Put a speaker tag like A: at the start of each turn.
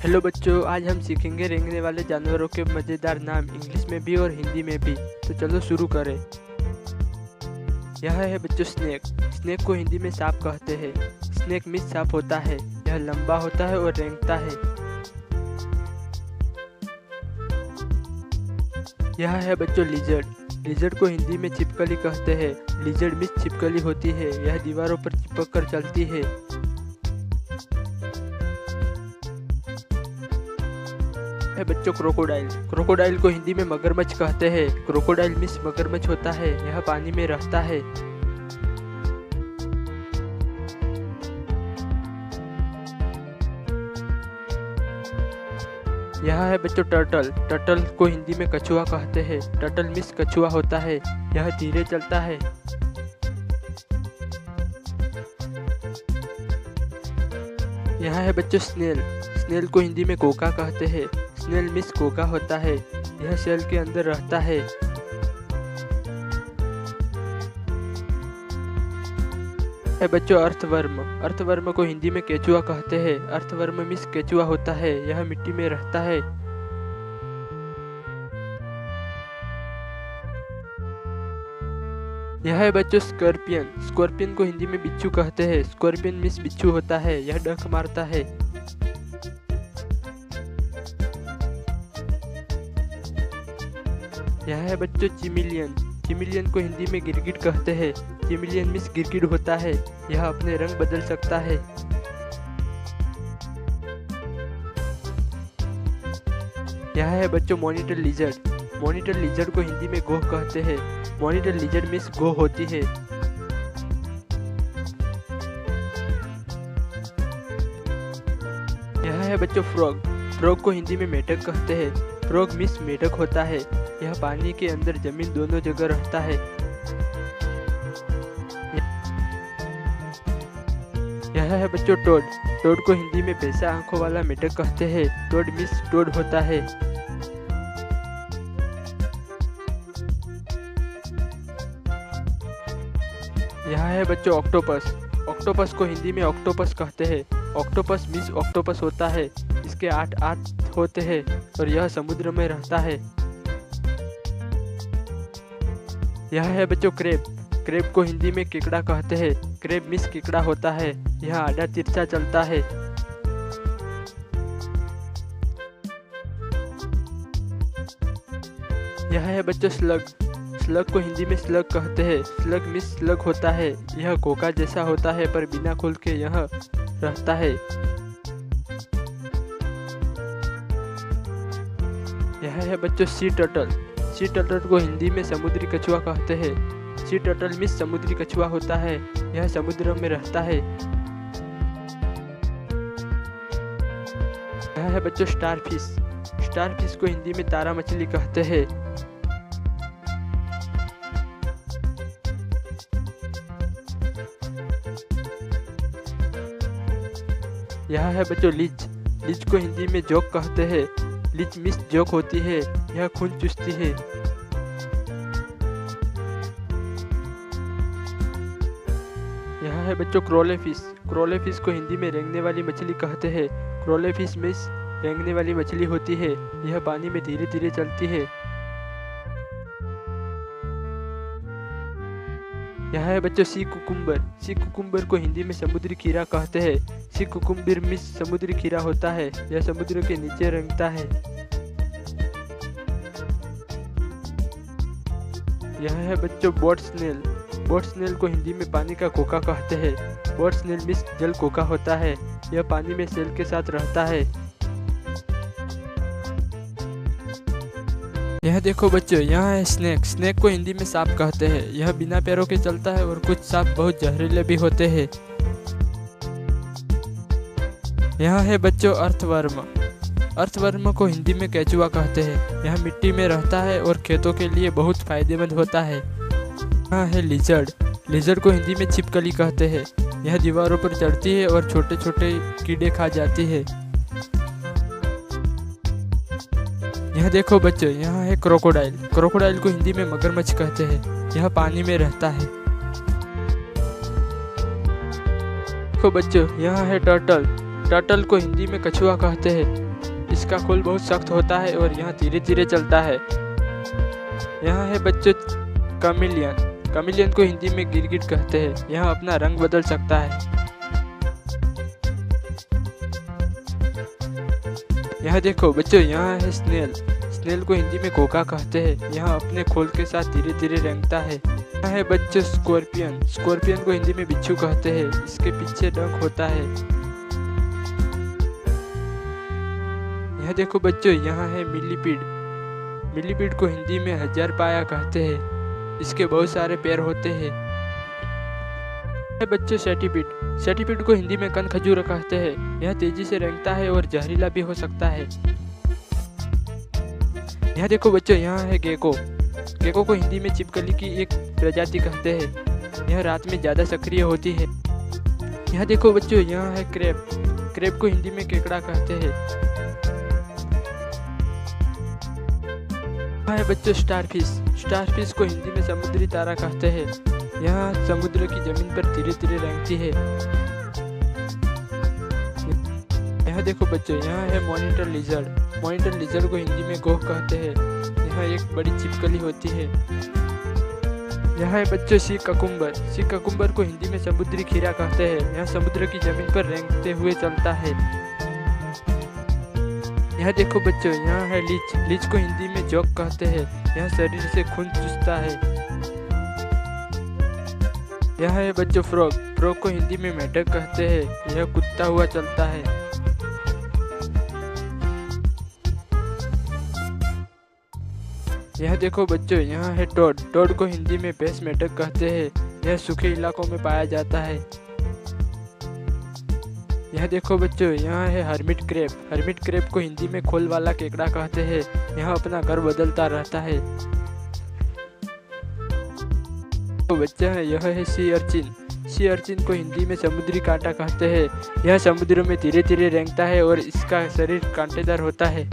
A: Hello बच्चों, आज हम सीखेंगे रेंगने वाले जानवरों के मज़ेदार नाम इंग्लिश में भी और हिंदी में भी। तो चलो शुरू करें। यह है बच्चों स्नेक। स्नेक को हिंदी में सांप कहते हैं। स्नेक मीन्स सांप होता है। यह लंबा होता है और रेंगता है। यह है बच्चों लिजर्ड। लिजर्ड को हिंदी में छिपकली कहते हैं। लिजर्ड मीन्स छिपकली होती है। यह दीवारों पर चिपक कर चलती है। है बच्चों क्रोकोडाइल। क्रोकोडाइल को हिंदी में मगरमच्छ कहते हैं। क्रोकोडाइल मीन्स मगरमच्छ होता है। यह पानी में रहता है। यह है बच्चों टर्टल। टर्टल को हिंदी में कछुआ कहते हैं। टर्टल मीन्स कछुआ होता है। यह धीरे चलता है। यह है बच्चों स्नेल। स्नेल को हिंदी में कोका कहते हैं। स्नेल मीन्स कोका होता है। यह सेल के अंदर रहता है। है बच्चों अर्थवर्म। अर्थवर्म को हिंदी में केचुआ कहते हैं। अर्थवर्म मीन्स केचुआ होता है। यह मिट्टी में रहता है। यह है बच्चों स्कॉर्पियन। स्कॉर्पियन को हिंदी में बिच्छू कहते हैं। स्कॉर्पियन मीन्स बिच्छू होता है। यह डंक मारता है। यह है बच्चों चिमिलियन। चिमिलियन को हिंदी में गिरगिट कहते हैं। चिमिलियन मीन्स गिरगिट होता है। यह अपने रंग बदल सकता है। यह है बच्चों मॉनिटर लिजर्ड। मॉनिटर लिजर्ड को हिंदी में गोह कहते हैं। मॉनिटर लिजर्ड मीन्स गोह होती है। यह है बच्चों फ्रॉग। फ्रॉग को हिंदी में मेढक कहते हैं। फ्रॉग मीन्स मेढक होता है। यह पानी के अंदर जमीन दोनों जगह रहता है। यह है बच्चों टोड। टोड को हिंदी में भैंसा आंखों वाला मेढक कहते हैं। टोड मीन्स टोड होता है। यह है बच्चों ऑक्टोपस। ऑक्टोपस को हिंदी में ऑक्टोपस कहते हैं। ऑक्टोपस मीन्स ऑक्टोपस होता है। इसके 8 दांत होते हैं और यह समुद्र में रहता है। यह है बच्चों क्रेब। क्रेब को हिंदी में केकड़ा कहते हैं। क्रेब मीन्स केकड़ा होता है। यह आधा तिरछा चलता है। यह है बच्चों स्लग। स्लग को हिंदी में स्लग कहते हैं। स्लग मीन्स स्लग होता है। यह घोंघा जैसा होता है पर बिना खोल के यह रहता है। यह है बच्चों सी टर्टल। सी टर्टल को हिंदी में समुद्री कछुआ कहते हैं। सी टर्टल मीन्स समुद्री कछुआ होता है। यह समुद्र में रहता है। यह है बच्चों स्टारफिश। स्टारफिश को हिंदी में तारा मछली कहते हैं। यह है बच्चों लीच। लीच को हिंदी में जोक कहते हैं। लीच मीन्स जोक होती है। यह खून चूसती है। यह है बच्चों क्रोले फिश। क्रोले फिश को हिंदी में रेंगने वाली मछली कहते हैं। क्रोले फिश मीन्स रेंगने वाली मछली होती है। यह पानी में धीरे धीरे चलती है। यह है बच्चों सी कुकुम्बर। सी कुकुम्बर को हिंदी में समुद्री खीरा कहते हैं। सी कुकुम्बर मीन्स समुद्री खीरा होता है। यह समुद्र के नीचे रेंगता है। यह है बच्चों बोट स्नेल। बोट स्नेल को हिंदी में पानी का कोका कहते हैं। बोट स्नेल मीन्स जल कोका होता है। यह पानी में सेल के साथ रहता है। यह देखो बच्चों, यहाँ है स्नेक। स्नेक को हिंदी में सांप कहते हैं। यह बिना पैरों के चलता है और कुछ सांप बहुत जहरीले भी होते हैं। यहाँ है बच्चों अर्थवर्म। अर्थवर्म को हिंदी में केचुआ कहते हैं। यह मिट्टी में रहता है और खेतों के लिए बहुत फायदेमंद होता है। यहाँ है लिजर्ड। लिजर्ड को हिंदी में छिपकली कहते हैं। यह दीवारों पर चढ़ती है और छोटे छोटे कीड़े खा जाती है। यह देखो बच्चों, यहाँ है क्रोकोडाइल। क्रोकोडाइल को हिंदी में मगरमच्छ कहते हैं। यह पानी में रहता है। देखो बच्चों, यहाँ है टर्टल। टर्टल को हिंदी में कछुआ कहते हैं। इसका खोल बहुत सख्त होता है और यह धीरे धीरे चलता है। यहाँ है बच्चों कमिलियन। कमिलियन को हिंदी में गिरगिट कहते हैं। यह अपना रंग बदल सकता है। यहाँ देखो बच्चों, यहाँ है स्नेल। स्नेल को हिंदी में घोंघा कहते हैं। यह अपने खोल के साथ धीरे धीरे रेंगता है। यहाँ है बच्चों स्कॉर्पियन। स्कॉर्पियन को हिंदी में बिच्छू कहते हैं। इसके पीछे डंक होता है। यहाँ देखो बच्चों, यहाँ है मिलीपीड। मिलीपीड को हिंदी में हजार पाया कहते हैं। इसके बहुत सारे पैर होते हैं। बच्चों सेंटीपीड। सेंटीपीड को हिंदी में कनखजूर कहते हैं। यह तेजी से रेंगता है और जहरीला भी हो सकता है। यहाँ देखो बच्चों, यहाँ है गेको। गेको को हिंदी में छिपकली की एक प्रजाति कहते हैं। यह रात में ज्यादा सक्रिय होती है। यहाँ देखो बच्चों, यहाँ है क्रेब। क्रेब को हिंदी में केकड़ा कहते हैं। यहाँ है बच्चों स्टारफिश। स्टारफिश को हिंदी में समुद्री तारा कहते हैं। यह समुद्र की जमीन पर धीरे धीरे रेंगती है। यहाँ देखो बच्चों, यहाँ है मॉनिटर लिजर्ड। मॉनिटर लिजर्ड को हिंदी में गोह कहते हैं। यह एक बड़ी छिपकली होती है। यहाँ है बच्चों सी ककुम्बर। सी ककुम्बर को हिंदी में समुद्री खीरा कहते हैं। यह समुद्र की जमीन पर रेंगते हुए चलता है। यहाँ देखो बच्चों, यहाँ है लीच। लीच को हिंदी में जोक कहते हैं। यह शरीर से खून चूसता है। यहाँ है बच्चों फ्रॉग। फ्रॉग को हिंदी में मेढक कहते हैं। यह कूदता हुआ चलता है। यह देखो बच्चों, यहाँ है टोड। टोड को हिंदी में भैंस मेढक कहते हैं। यह सूखे इलाकों में पाया जाता है। यह देखो बच्चों, यहाँ है हर्मिट क्रैब। हर्मिट क्रैब को हिंदी में खोल वाला केकड़ा कहते हैं। यह अपना घर बदलता रहता है। तो बच्चा है, यह है सी अर्चिन। सी अर्चिन को हिंदी में समुद्री कांटा कहते हैं। यह समुद्र में धीरे धीरे रेंगता है और इसका शरीर कांटेदार होता है।